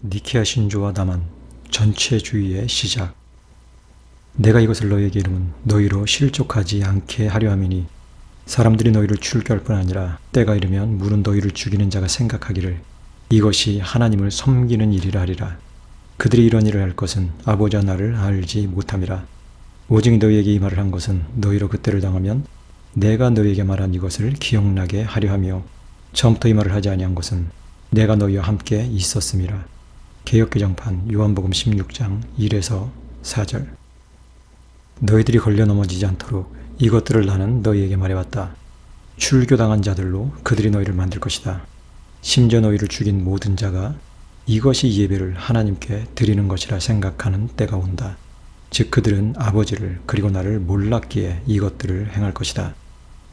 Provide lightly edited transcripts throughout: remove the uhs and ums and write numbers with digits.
니케아 신조와 남한 전체주의의 시작. 내가 이것을 너희에게 이름은 너희로 실족하지 않게 하려 함이니 사람들이 너희를 출교할 뿐 아니라 때가 이르면 물은 너희를 죽이는 자가 생각하기를 이것이 하나님을 섬기는 일이라 하리라. 그들이 이런 일을 할 것은 아버지와 나를 알지 못함이라. 오직 너희에게 이 말을 한 것은 너희로 그때를 당하면 내가 너희에게 말한 이것을 기억나게 하려 하며 처음부터 이 말을 하지 아니한 것은 내가 너희와 함께 있었음이라. 개역개정판 요한복음 16장 1에서 4절. 너희들이 걸려 넘어지지 않도록 이것들을 나는 너희에게 말해왔다. 출교당한 자들로 그들이 너희를 만들 것이다. 심지어 너희를 죽인 모든 자가 이것이 예배를 하나님께 드리는 것이라 생각하는 때가 온다. 즉 그들은 아버지를 그리고 나를 몰랐기에 이것들을 행할 것이다.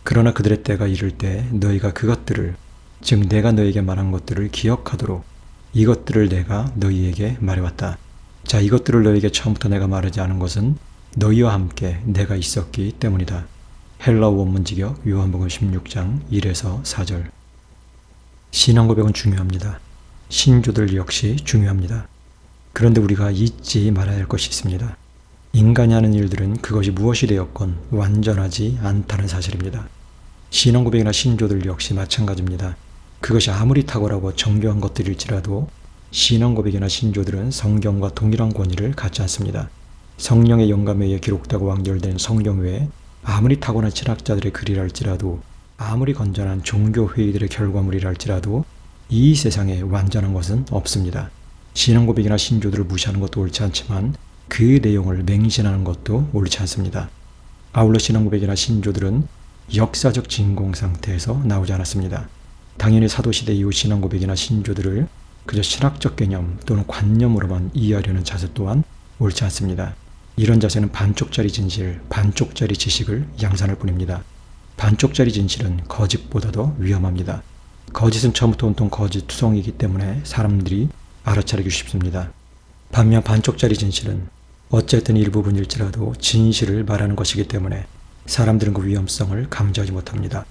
그러나 그들의 때가 이를 때 너희가 그것들을 즉 내가 너희에게 말한 것들을 기억하도록 이것들을 내가 너희에게 말해왔다. 자, 이것들을 너희에게 처음부터 내가 말하지 않은 것은 너희와 함께 내가 있었기 때문이다. 헬라어 원문직역 요한복음 16장 1에서 4절. 신앙 고백은 중요합니다. 신조들 역시 중요합니다. 그런데 우리가 잊지 말아야 할 것이 있습니다. 인간이 하는 일들은 그것이 무엇이 되었건 완전하지 않다는 사실입니다. 신앙 고백이나 신조들 역시 마찬가지입니다. 그것이 아무리 탁월하고 정교한 것들일지라도 신앙 고백이나 신조들은 성경과 동일한 권위를 갖지 않습니다. 성령의 영감에 의해 기록되고 완결된 성경 외에 아무리 타고난 신학자들의 글이라 할지라도 아무리 건전한 종교회의들의 결과물이라 할지라도 이 세상에 완전한 것은 없습니다. 신앙 고백이나 신조들을 무시하는 것도 옳지 않지만 그 내용을 맹신하는 것도 옳지 않습니다. 아울러 신앙 고백이나 신조들은 역사적 진공 상태에서 나오지 않았습니다. 당연히 사도시대 이후 신앙 고백이나 신조들을 그저 신학적 개념 또는 관념으로만 이해하려는 자세 또한 옳지 않습니다. 이런 자세는 반쪽짜리 진실, 반쪽짜리 지식을 양산할 뿐입니다. 반쪽짜리 진실은 거짓보다도 위험합니다. 거짓은 처음부터 온통 거짓 투성이기 때문에 사람들이 알아차리기 쉽습니다. 반면 반쪽짜리 진실은 어쨌든 일부분일지라도 진실을 말하는 것이기 때문에 사람들은 그 위험성을 감지하지 못합니다.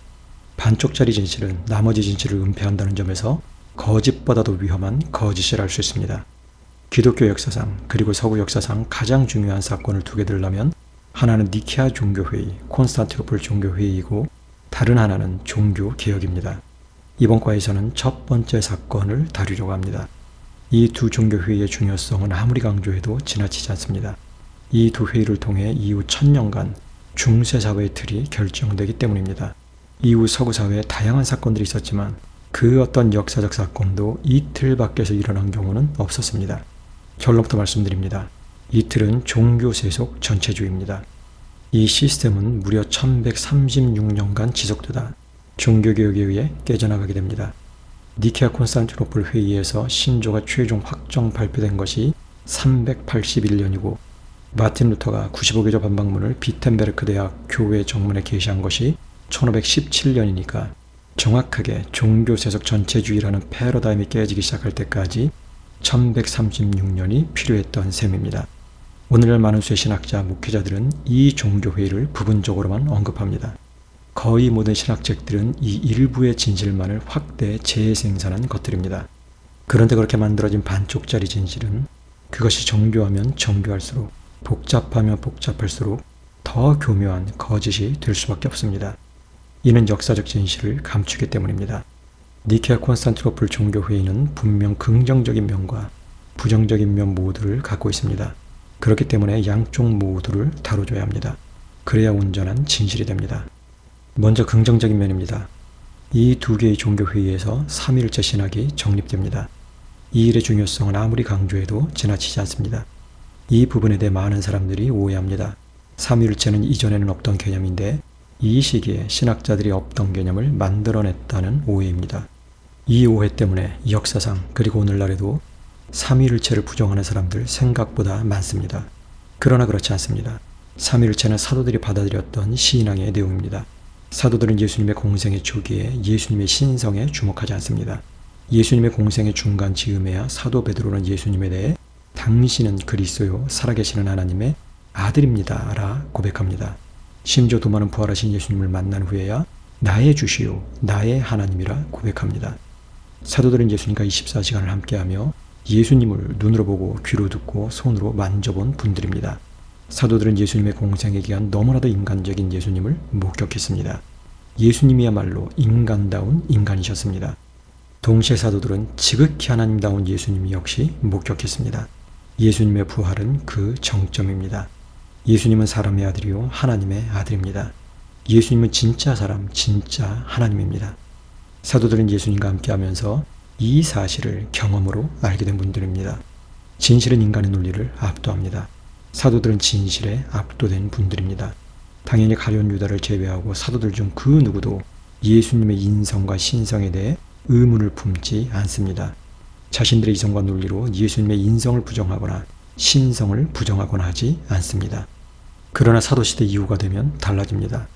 반쪽짜리 진실은 나머지 진실을 은폐한다는 점에서 거짓보다도 위험한 거짓이라 할 수 있습니다. 기독교 역사상 그리고 서구 역사상 가장 중요한 사건을 두 개 들라면 하나는 니케아 종교회의, 콘스탄티노플 종교회의이고 다른 하나는 종교개혁입니다. 이번 과에서는 첫 번째 사건을 다루려고 합니다. 이 두 종교회의의 중요성은 아무리 강조해도 지나치지 않습니다. 이 두 회의를 통해 이후 1000년간 중세사회의 틀이 결정되기 때문입니다. 이후 서구사회에 다양한 사건들이 있었지만 그 어떤 역사적 사건도 이 틀 밖에서 일어난 경우는 없었습니다. 결론부터 말씀드립니다. 이 틀은 종교세속 전체주의입니다. 이 시스템은 무려 1136년간 지속되다 종교개혁에 의해 깨져나가게 됩니다. 니케아 콘스탄티노플 회의에서 신조가 최종 확정 발표된 것이 381년이고 마틴 루터가 95개조 반박문을 비텐베르크 대학 교회 정문에 게시한 것이 1517년이니까 정확하게 종교세속 전체주의라는 패러다임이 깨지기 시작할 때까지 1136년이 필요했던 셈입니다. 오늘날 많은 수의 신학자, 목회자들은 이 종교회의를 부분적으로만 언급합니다. 거의 모든 신학책들은 이 일부의 진실만을 확대 재생산한 것들입니다. 그런데 그렇게 만들어진 반쪽짜리 진실은 그것이 정교하면 정교할수록 복잡하면 복잡할수록 더 교묘한 거짓이 될 수밖에 없습니다. 이는 역사적 진실을 감추기 때문입니다. 니케아 콘스탄티노플 종교회의는 분명 긍정적인 면과 부정적인 면 모두를 갖고 있습니다. 그렇기 때문에 양쪽 모두를 다뤄줘야 합니다. 그래야 온전한 진실이 됩니다. 먼저 긍정적인 면입니다. 이 두 개의 종교회의에서 삼위일체 신학이 정립됩니다. 이 일의 중요성은 아무리 강조해도 지나치지 않습니다. 이 부분에 대해 많은 사람들이 오해합니다. 삼위일체는 이전에는 없던 개념인데 이 시기에 신학자들이 없던 개념을 만들어냈다는 오해입니다. 이 오해 때문에 역사상 그리고 오늘날에도 삼위일체를 부정하는 사람들 생각보다 많습니다. 그러나 그렇지 않습니다. 삼위일체는 사도들이 받아들였던 신앙의 내용입니다. 사도들은 예수님의 공생의 초기에 예수님의 신성에 주목하지 않습니다. 예수님의 공생의 중간 즈음에야 사도 베드로는 예수님에 대해 당신은 그리스도요 살아계시는 하나님의 아들입니다 라 고백합니다. 심지어 도마는 부활하신 예수님을 만난 후에야 나의 주시요 나의 하나님이라 고백합니다. 사도들은 예수님과 24시간을 함께하며 예수님을 눈으로 보고 귀로 듣고 손으로 만져본 분들입니다. 사도들은 예수님의 공생에 기한 너무나도 인간적인 예수님을 목격했습니다. 예수님이야말로 인간다운 인간이셨습니다. 동시에 사도들은 지극히 하나님다운 예수님 역시 목격했습니다. 예수님의 부활은 그 정점입니다. 예수님은 사람의 아들이요 하나님의 아들입니다. 예수님은 진짜 사람, 진짜 하나님입니다. 사도들은 예수님과 함께하면서 이 사실을 경험으로 알게 된 분들입니다. 진실은 인간의 논리를 압도합니다. 사도들은 진실에 압도된 분들입니다. 당연히 가룟 유다를 제외하고 사도들 중 그 누구도 예수님의 인성과 신성에 대해 의문을 품지 않습니다. 자신들의 이성과 논리로 예수님의 인성을 부정하거나 신성을 부정하거나 하지 않습니다. 그러나 사도시대 이후가 되면 달라집니다.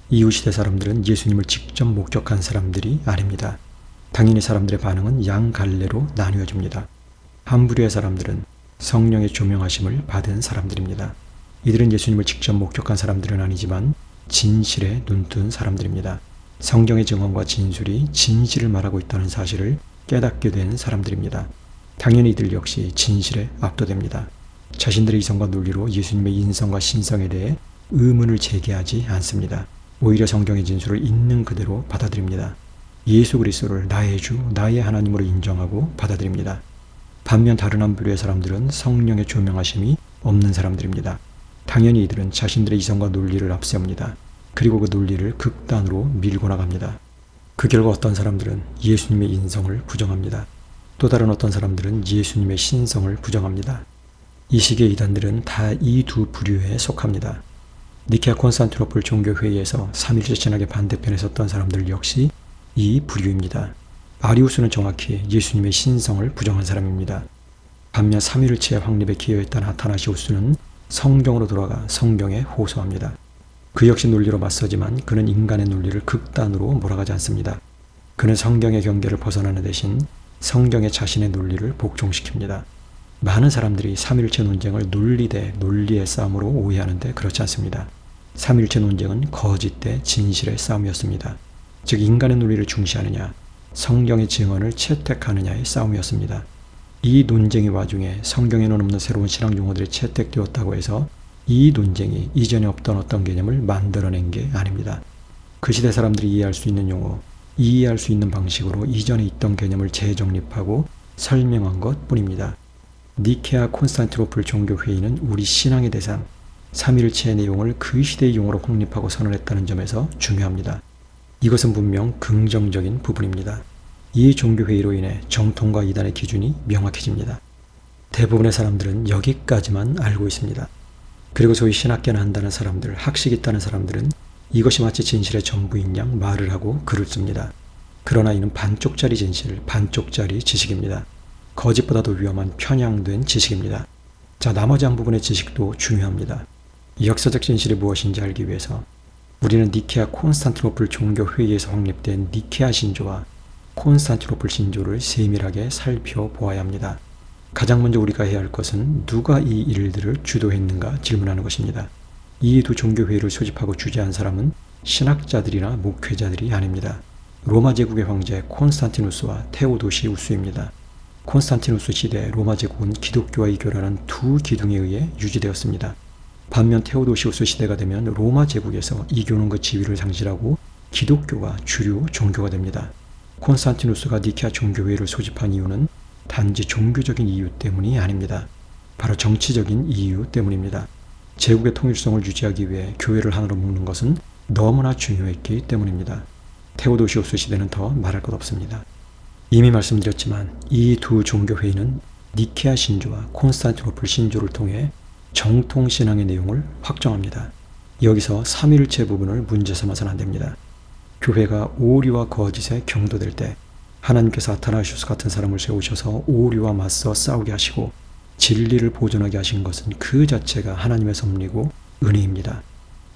이후 시대 사람들은 예수님을 직접 목격한 사람들이 아닙니다. 당연히 사람들의 반응은 양갈래로 나뉘어집니다. 한 부류의 사람들은 성령의 조명하심을 받은 사람들입니다. 이들은 예수님을 직접 목격한 사람들은 아니지만 진실에 눈뜬 사람들입니다. 성경의 증언과 진술이 진실을 말하고 있다는 사실을 깨닫게 된 사람들입니다. 당연히 이들 역시 진실에 압도됩니다. 자신들의 이성과 논리로 예수님의 인성과 신성에 대해 의문을 제기하지 않습니다. 오히려 성경의 진술을 있는 그대로 받아들입니다. 예수 그리스도를 나의 주, 나의 하나님으로 인정하고 받아들입니다. 반면 다른 한 부류의 사람들은 성령의 조명하심이 없는 사람들입니다. 당연히 이들은 자신들의 이성과 논리를 앞세웁니다. 그리고 그 논리를 극단으로 밀고 나갑니다. 그 결과 어떤 사람들은 예수님의 인성을 부정합니다. 또 다른 어떤 사람들은 예수님의 신성을 부정합니다. 이 시기의 이단들은 다 이 두 부류에 속합니다. 니케아 콘스탄티노플 종교회의에서 삼일째 신학의 반대편에 섰던 사람들 역시 이 부류입니다. 아리우스는 정확히 예수님의 신성을 부정한 사람입니다. 반면 삼위일체의 확립에 기여했던 아타나시우스는 성경으로 돌아가 성경에 호소합니다. 그 역시 논리로 맞서지만 그는 인간의 논리를 극단으로 몰아가지 않습니다. 그는 성경의 경계를 벗어나는 대신 성경의 자신의 논리를 복종시킵니다. 많은 사람들이 삼위일체 논쟁을 논리 대 논리의 싸움으로 오해하는데 그렇지 않습니다. 삼위일체 논쟁은 거짓 대 진실의 싸움이었습니다. 즉 인간의 논리를 중시하느냐, 성경의 증언을 채택하느냐의 싸움이었습니다. 이 논쟁의 와중에 성경에는 없는 새로운 신학 용어들이 채택되었다고 해서 이 논쟁이 이전에 없던 어떤 개념을 만들어낸 게 아닙니다. 그 시대 사람들이 이해할 수 있는 용어, 이해할 수 있는 방식으로 이전에 있던 개념을 재정립하고 설명한 것 뿐입니다. 니케아 콘스탄티노플 종교회의는 우리 신앙의 대상, 삼위일체의 내용을 그 시대의 용어로 확립하고 선언했다는 점에서 중요합니다. 이것은 분명 긍정적인 부분입니다. 이 종교회의로 인해 정통과 이단의 기준이 명확해집니다. 대부분의 사람들은 여기까지만 알고 있습니다. 그리고 소위 신학계나 한다는 사람들, 학식 있다는 사람들은 이것이 마치 진실의 전부인 양 말을 하고 글을 씁니다. 그러나 이는 반쪽짜리 진실, 반쪽짜리 지식입니다. 거짓보다도 위험한 편향된 지식입니다. 자, 나머지 한 부분의 지식도 중요합니다. 역사적 진실이 무엇인지 알기 위해서 우리는 니케아 콘스탄티노플 종교회의에서 확립된 니케아 신조와 콘스탄티노플 신조를 세밀하게 살펴보아야 합니다. 가장 먼저 우리가 해야 할 것은 누가 이 일들을 주도했는가 질문하는 것입니다. 이 두 종교회의를 소집하고 주재한 사람은 신학자들이나 목회자들이 아닙니다. 로마 제국의 황제 콘스탄티누스와 테오도시우스입니다. 콘스탄티누스 시대 로마 제국은 기독교와 이교라는 두 기둥에 의해 유지되었습니다. 반면 테오도시우스 시대가 되면 로마 제국에서 이교는 그 지위를 상실하고 기독교가 주류 종교가 됩니다. 콘스탄티누스가 니케아 종교회의를 소집한 이유는 단지 종교적인 이유 때문이 아닙니다. 바로 정치적인 이유 때문입니다. 제국의 통일성을 유지하기 위해 교회를 하나로 묶는 것은 너무나 중요했기 때문입니다. 테오도시우스 시대는 더 말할 것 없습니다. 이미 말씀드렸지만 이 두 종교회의는 니케아 신조와 콘스탄티노플 신조를 통해 정통신앙의 내용을 확정합니다. 여기서 삼위일체 부분을 문제 삼아서는 안됩니다. 교회가 오류와 거짓에 경도될 때 하나님께서 아타나시우스 같은 사람을 세우셔서 오류와 맞서 싸우게 하시고 진리를 보존하게 하신 것은 그 자체가 하나님의 섭리고 은혜입니다.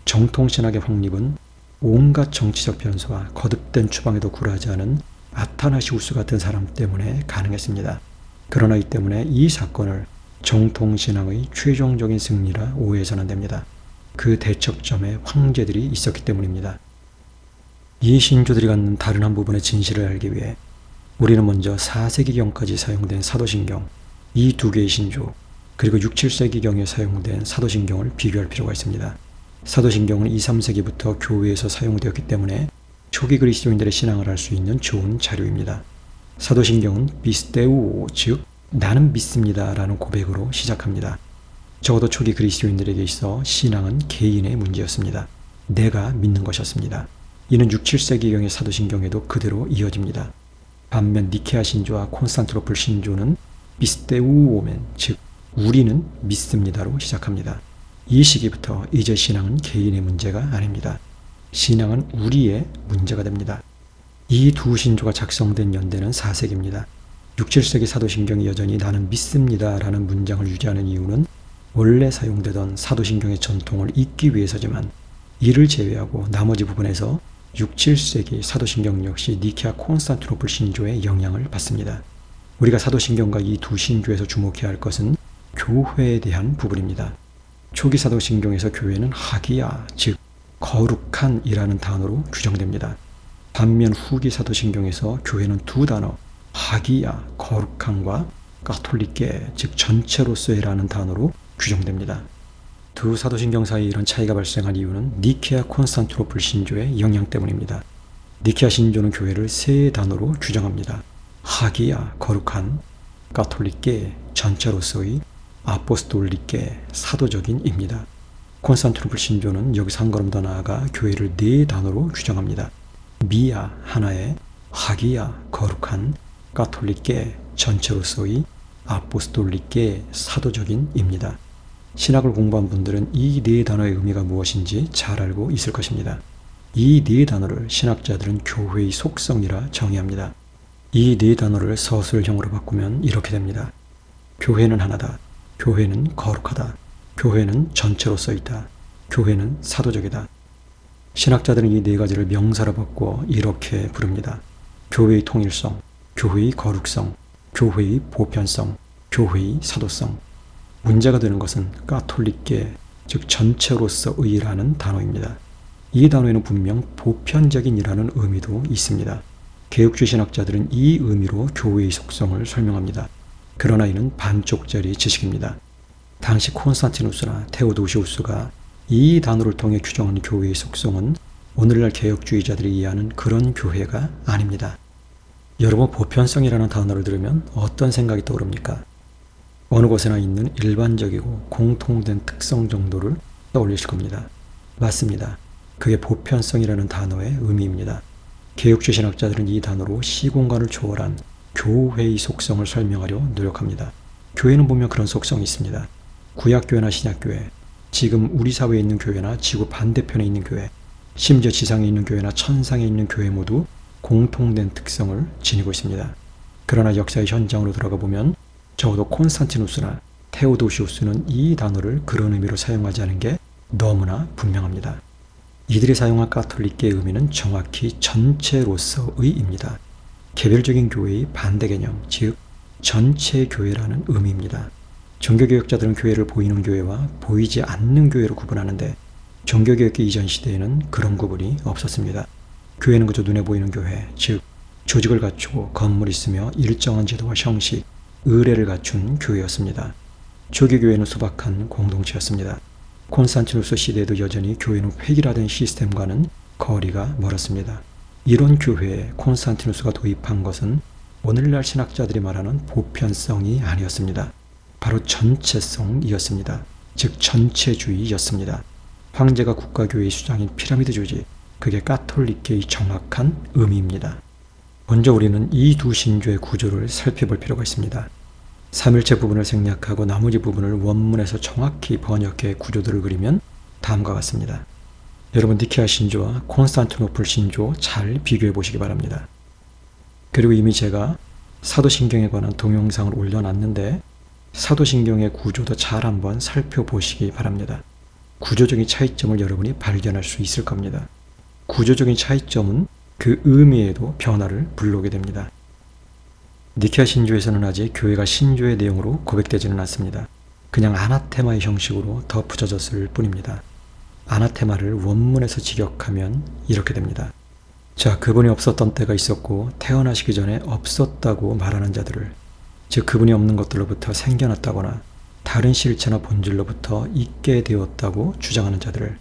정통신학의 확립은 온갖 정치적 변수와 거듭된 추방에도 굴하지 않은 아타나시우스 같은 사람 때문에 가능했습니다. 그러나 이 때문에 이 사건을 정통신앙의 최종적인 승리라 오해해서는 안됩니다. 그 대척점에 황제들이 있었기 때문입니다. 이 신조들이 갖는 다른 한 부분의 진실을 알기 위해 우리는 먼저 4세기경까지 사용된 사도신경, 이 두 개의 신조, 그리고 6, 7세기경에 사용된 사도신경을 비교할 필요가 있습니다. 사도신경은 2, 3세기부터 교회에서 사용되었기 때문에 초기 그리스도인들의 신앙을 알 수 있는 좋은 자료입니다. 사도신경은 비스테우오, 즉 나는 믿습니다 라는 고백으로 시작합니다. 적어도 초기 그리스도인들에게 있어 신앙은 개인의 문제였습니다. 내가 믿는 것이었습니다. 이는 6, 7세기경의 사도신경에도 그대로 이어집니다. 반면 니케아 신조와 콘스탄티노플 신조는 비스테우오멘, 즉 우리는 믿습니다로 시작합니다. 이 시기부터 이제 신앙은 개인의 문제가 아닙니다. 신앙은 우리의 문제가 됩니다. 이 두 신조가 작성된 연대는 4세기입니다. 6, 7세기 사도신경이 여전히 나는 믿습니다 라는 문장을 유지하는 이유는 원래 사용되던 사도신경의 전통을 잇기 위해서지만, 이를 제외하고 나머지 부분에서 6, 7세기 사도신경 역시 니케아 콘스탄티노플 신조의 영향을 받습니다. 우리가 사도신경과 이 두 신조에서 주목해야 할 것은 교회에 대한 부분입니다. 초기 사도신경에서 교회는 하기야, 즉 거룩한 이라는 단어로 규정됩니다. 반면 후기 사도신경에서 교회는 두 단어, 하기야, 거룩함과 가톨릭계, 즉 전체로서의 라는 단어로 규정됩니다. 두 사도신경 사이에 이런 차이가 발생한 이유는 니케아 콘스탄티노플 신조의 영향 때문입니다. 니케아 신조는 교회를 세 단어로 규정합니다. 하기야, 거룩한, 가톨릭계, 전체로서의, 아포스톨릭계, 사도적인입니다. 콘스탄티노플 신조는 여기서 한 걸음 더 나아가 교회를 네 단어로 규정합니다. 미야, 하나의, 하기야, 거룩한, 가톨릭계, 전체로서의, 아포스톨릭계, 사도적인입니다. 신학을 공부한 분들은 이 네 단어의 의미가 무엇인지 잘 알고 있을 것입니다. 이 네 단어를 신학자들은 교회의 속성이라 정의합니다. 이 네 단어를 서술형으로 바꾸면 이렇게 됩니다. 교회는 하나다. 교회는 거룩하다. 교회는 전체로서 있다. 교회는 사도적이다. 신학자들은 이 네 가지를 명사로 바꿔 이렇게 부릅니다. 교회의 통일성, 교회의 거룩성, 교회의 보편성, 교회의 사도성. 문제가 되는 것은 가톨릭계, 즉 전체로서의라는 단어입니다. 이 단어에는 분명 보편적인이라는 의미도 있습니다. 개혁주의 신학자들은 이 의미로 교회의 속성을 설명합니다. 그러나 이는 반쪽짜리 지식입니다. 당시 콘스탄티누스나 테오도시우스가 이 단어를 통해 규정한 교회의 속성은 오늘날 개혁주의자들이 이해하는 그런 교회가 아닙니다. 여러분, 보편성이라는 단어를 들으면 어떤 생각이 떠오릅니까? 어느 곳에나 있는 일반적이고 공통된 특성 정도를 떠올리실 겁니다. 맞습니다. 그게 보편성이라는 단어의 의미입니다. 개혁주의 신학자들은 이 단어로 시공간을 초월한 교회의 속성을 설명하려 노력합니다. 교회는 보면 그런 속성이 있습니다. 구약교회나 신약교회, 지금 우리 사회에 있는 교회나 지구 반대편에 있는 교회, 심지어 지상에 있는 교회나 천상에 있는 교회 모두 공통된 특성을 지니고 있습니다. 그러나 역사의 현장으로 들어가 보면 적어도 콘스탄티누스나 테오도시우스는 이 단어를 그런 의미로 사용하지 않은 게 너무나 분명합니다. 이들이 사용한 가톨릭계의 의미는 정확히 전체로서의입니다. 개별적인 교회의 반대 개념, 즉 전체 교회라는 의미입니다. 종교개혁자들은 교회를 보이는 교회와 보이지 않는 교회로 구분하는데 종교개혁기 이전 시대에는 그런 구분이 없었습니다. 교회는 그저 눈에 보이는 교회, 즉 조직을 갖추고 건물이 있으며 일정한 제도와 형식, 의례를 갖춘 교회였습니다. 초기 교회는 소박한 공동체였습니다. 콘스탄티누스 시대에도 여전히 교회는 획일화된 시스템과는 거리가 멀었습니다. 이런 교회에 콘스탄티누스가 도입한 것은 오늘날 신학자들이 말하는 보편성이 아니었습니다. 바로 전체성이었습니다. 즉 전체주의였습니다. 황제가 국가교회의 수장인 피라미드 조직, 그게 가톨릭계의 정확한 의미입니다. 먼저 우리는 이 두 신조의 구조를 살펴볼 필요가 있습니다. 삼일체 부분을 생략하고 나머지 부분을 원문에서 정확히 번역해 구조들을 그리면 다음과 같습니다. 여러분, 니케아 신조와 콘스탄티노플 신조 잘 비교해 보시기 바랍니다. 그리고 이미 제가 사도신경에 관한 동영상을 올려놨는데 사도신경의 구조도 잘 한번 살펴보시기 바랍니다. 구조적인 차이점을 여러분이 발견할 수 있을 겁니다. 구조적인 차이점은 그 의미에도 변화를 불러오게 됩니다. 니케아 신조에서는 아직 교회가 신조의 내용으로 고백되지는 않습니다. 그냥 아나테마의 형식으로 덧붙여졌을 뿐입니다. 아나테마를 원문에서 직역하면 이렇게 됩니다. 자, 그분이 없었던 때가 있었고 태어나시기 전에 없었다고 말하는 자들을, 즉 그분이 없는 것들로부터 생겨났다거나 다른 실체나 본질로부터 있게 되었다고 주장하는 자들을,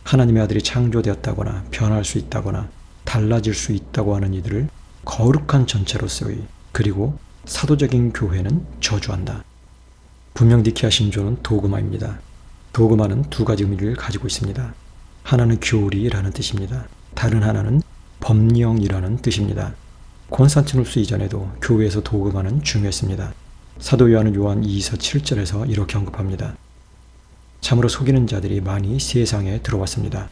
하나님의 아들이 창조되었다거나 변할 수 있다거나 달라질 수 있다고 하는 이들을 거룩한 전체로서의, 그리고 사도적인 교회는 저주한다. 분명 니케아 신조는 도그마입니다. 도그마는 두 가지 의미를 가지고 있습니다. 하나는 교리라는 뜻입니다. 다른 하나는 법령이라는 뜻입니다. 콘스탄티누스 이전에도 교회에서 도그마는 중요했습니다. 사도 요한은 요한 2서 7절에서 이렇게 언급합니다. 참으로 속이는 자들이 많이 세상에 들어왔습니다.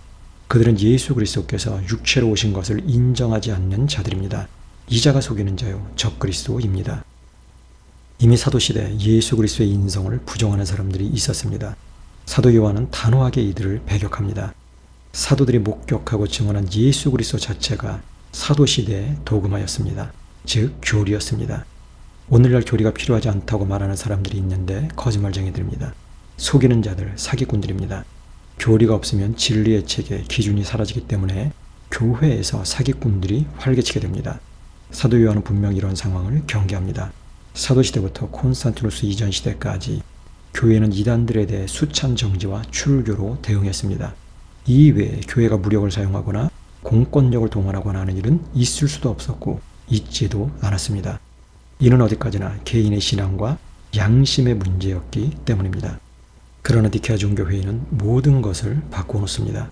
그들은 예수 그리스도께서 육체로 오신 것을 인정하지 않는 자들입니다. 이자가 속이는 자요 적그리스도입니다. 이미 사도시대 예수 그리스도의 인성을 부정하는 사람들이 있었습니다. 사도 요한은 단호하게 이들을 배격합니다. 사도들이 목격하고 증언한 예수 그리스도 자체가 사도시대의 도그마였습니다. 즉 교리였습니다. 오늘날 교리가 필요하지 않다고 말하는 사람들이 있는데 거짓말쟁이들입니다. 속이는 자들, 사기꾼들입니다. 교리가 없으면 진리의 체계, 기준이 사라지기 때문에 교회에서 사기꾼들이 활개치게 됩니다. 사도 요한은 분명 이런 상황을 경계합니다. 사도시대부터 콘스탄티누스 이전 시대까지 교회는 이단들에 대해 수찬 정지와 출교로 대응했습니다. 이 외에 교회가 무력을 사용하거나 공권력을 동원하거나 하는 일은 있을 수도 없었고 있지도 않았습니다. 이는 어디까지나 개인의 신앙과 양심의 문제였기 때문입니다. 그러나 니케아 종교회의는 모든 것을 바꿔놓습니다.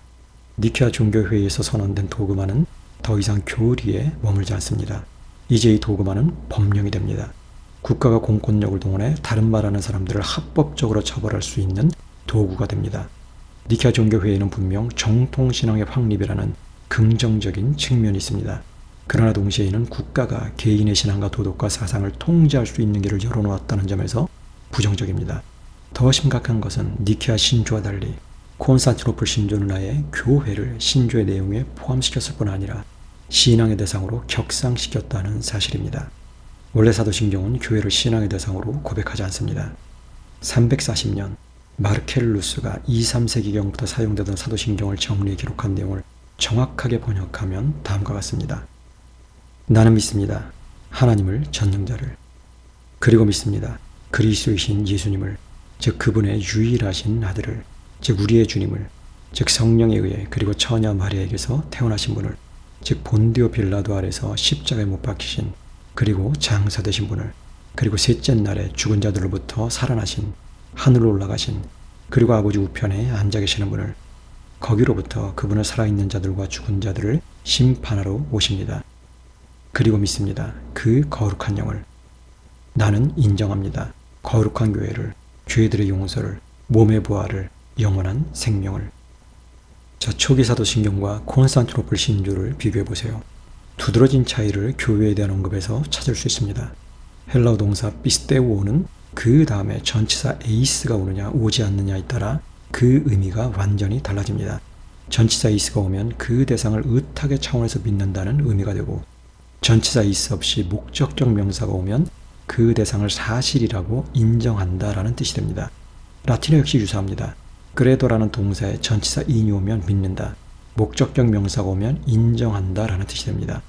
니케아 종교회의에서 선언된 도그마는 더 이상 교리에 머물지 않습니다. 이제 이 도그마는 법령이 됩니다. 국가가 공권력을 동원해 다른 말하는 사람들을 합법적으로 처벌할 수 있는 도구가 됩니다. 니케아 종교회의는 분명 정통신앙의 확립이라는 긍정적인 측면이 있습니다. 그러나 동시에 이는 국가가 개인의 신앙과 도덕과 사상을 통제할 수 있는 길을 열어놓았다는 점에서 부정적입니다. 더 심각한 것은 니케아 신조와 달리 콘스탄티노플 신조는 아예 교회를 신조의 내용에 포함시켰을 뿐 아니라 신앙의 대상으로 격상시켰다는 사실입니다. 원래 사도신경은 교회를 신앙의 대상으로 고백하지 않습니다. 340년 마르켈루스가 2, 3세기경부터 사용되던 사도신경을 정리해 기록한 내용을 정확하게 번역하면 다음과 같습니다. 나는 믿습니다. 하나님을 전능자를. 그리고 믿습니다. 그리스도이신 예수님을, 즉 그분의 유일하신 아들을, 즉 우리의 주님을, 즉 성령에 의해 그리고 처녀 마리아에게서 태어나신 분을, 즉 본디오 빌라도 아래서 십자가에 못 박히신, 그리고 장사되신 분을, 그리고 셋째 날에 죽은 자들로부터 살아나신, 하늘로 올라가신, 그리고 아버지 우편에 앉아 계시는 분을, 거기로부터 그분을 살아있는 자들과 죽은 자들을 심판하러 오십니다. 그리고 믿습니다. 그 거룩한 영을. 나는 인정합니다. 거룩한 교회를, 죄들의 용서를, 몸의 부활을, 영원한 생명을. 자, 초기 사도신경과 콘스탄티노플 신조를 비교해보세요. 두드러진 차이를 교회에 대한 언급에서 찾을 수 있습니다. 헬라어 동사 피스테우오는 그 다음에 전치사 에이스가 오느냐 오지 않느냐에 따라 그 의미가 완전히 달라집니다. 전치사 에이스가 오면 그 대상을 의탁의 차원에서 믿는다는 의미가 되고, 전치사 에이스 없이 목적적 명사가 오면 그 대상을 사실이라고 인정한다라는 뜻이 됩니다. 라틴어 역시 유사합니다. 그레도라는 동사에 전치사 인이 오면 믿는다, 목적격 명사가 오면 인정한다라는 뜻이 됩니다.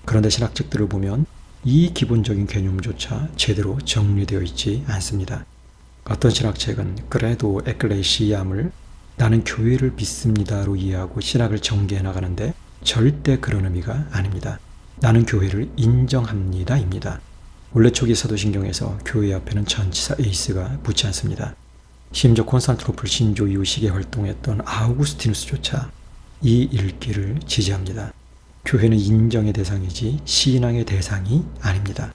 그런데 신학책들을 보면 이 기본적인 개념조차 제대로 정리되어 있지 않습니다. 어떤 신학책은 그레도 에클레시암을 나는 교회를 믿습니다로 이해하고 신학을 전개해 나가는데 절대 그런 의미가 아닙니다. 나는 교회를 인정합니다입니다. 원래 초기 사도신경에서 교회 앞에는 전치사 에이스가 붙지 않습니다. 심지어 콘스탄티노플 신조 이후 시기에 활동했던 아우구스티누스조차 이 읽기를 지지합니다. 교회는 인정의 대상이지 신앙의 대상이 아닙니다.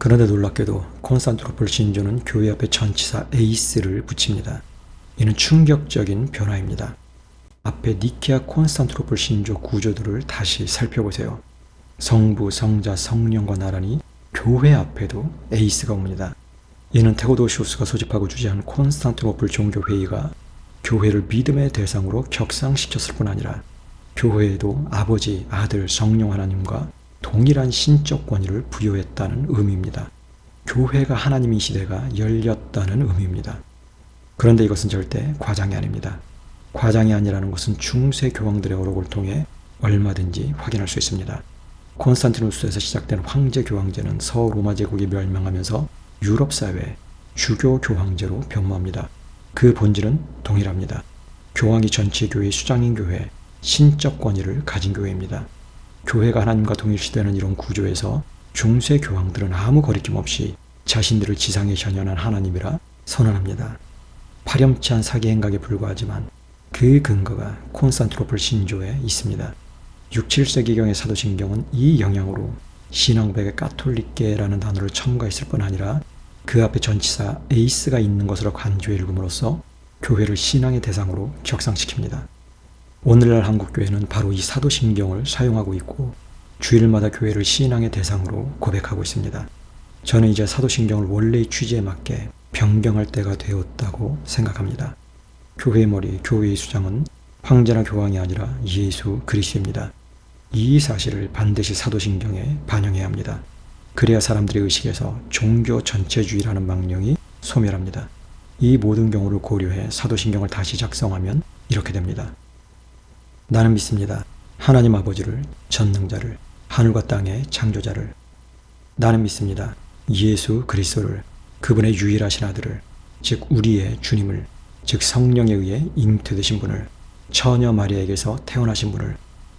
그런데 놀랍게도 콘스탄티노플 신조는 교회 앞에 전치사 에이스를 붙입니다. 이는 충격적인 변화입니다. 앞에 니케아 콘스탄티노플 신조 구조들을 다시 살펴보세요. 성부, 성자, 성령과 나란히 교회 앞에도 에이스가 옵니다. 이는 테오도시우스가 소집하고 주재한 콘스탄티노플 종교회의가 교회를 믿음의 대상으로 격상시켰을 뿐 아니라 교회에도 아버지, 아들, 성령 하나님과 동일한 신적 권위를 부여했다는 의미입니다. 교회가 하나님인 시대가 열렸다는 의미입니다. 그런데 이것은 절대 과장이 아닙니다. 과장이 아니라는 것은 중세 교황들의 어록을 통해 얼마든지 확인할 수 있습니다. 콘스탄티누스에서 시작된 황제 교황제는 서로마 제국이 멸망하면서 유럽 사회 주교 교황제로 변모합니다. 그 본질은 동일합니다. 교황이 전체 교회의 수장인 교회, 신적 권위를 가진 교회입니다. 교회가 하나님과 동일시되는 이런 구조에서 중세 교황들은 아무 거리낌 없이 자신들을 지상에 현현한 하나님이라 선언합니다. 파렴치한 사기 행각에 불과하지만 그 근거가 콘스탄티노플 신조에 있습니다. 6, 7세기경의 사도신경은 이 영향으로 신앙백의 까톨릭계라는 단어를 첨가했을 뿐 아니라 그 앞에 전치사 에이스가 있는 것으로 간주해 읽음으로써 교회를 신앙의 대상으로 격상시킵니다. 오늘날 한국교회는 바로 이 사도신경을 사용하고 있고 주일마다 교회를 신앙의 대상으로 고백하고 있습니다. 저는 이제 사도신경을 원래의 취지에 맞게 변경할 때가 되었다고 생각합니다. 교회의 머리, 교회의 수장은 황제나 교황이 아니라 예수 그리스도입니다. 이 사실을 반드시 사도신경에 반영해야 합니다. 그래야 사람들의 의식에서 종교 전체주의라는 망령이 소멸합니다. 이 모든 경우를 고려해 사도신경을 다시 작성하면 이렇게 됩니다. 나는 믿습니다. 하나님 아버지를, 전능자를, 하늘과 땅의 창조자를. 나는 믿습니다. 예수 그리스도를, 그분의 유일하신 아들을, 즉 우리의 주님을, 즉 성령에 의해 잉태되신 분을, 처녀 마리아에게서 태어나신 분을,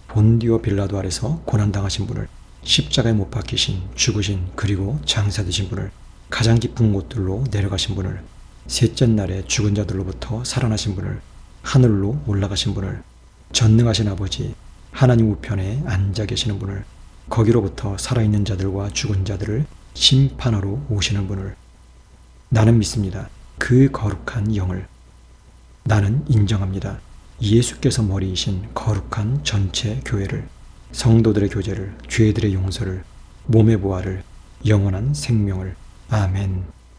본디오 빌라도 아래서 고난당하신 분을, 십자가에 못 박히신, 죽으신, 그리고 장사되신 분을, 가장 깊은 곳들로 내려가신 분을, 셋째 날에 죽은 자들로부터 살아나신 분을, 하늘로 올라가신 분을, 전능하신 아버지, 하나님 우편에 앉아 계시는 분을, 거기로부터 살아있는 자들과 죽은 자들을 심판하러 오시는 분을. 나는 믿습니다. 그 거룩한 영을. 나는 인정합니다. 예수께서 머리이신 거룩한 전체 교회를, 성도들의 교제를, 죄들의 용서를, 몸의 부활을, 영원한 생명을. 아멘.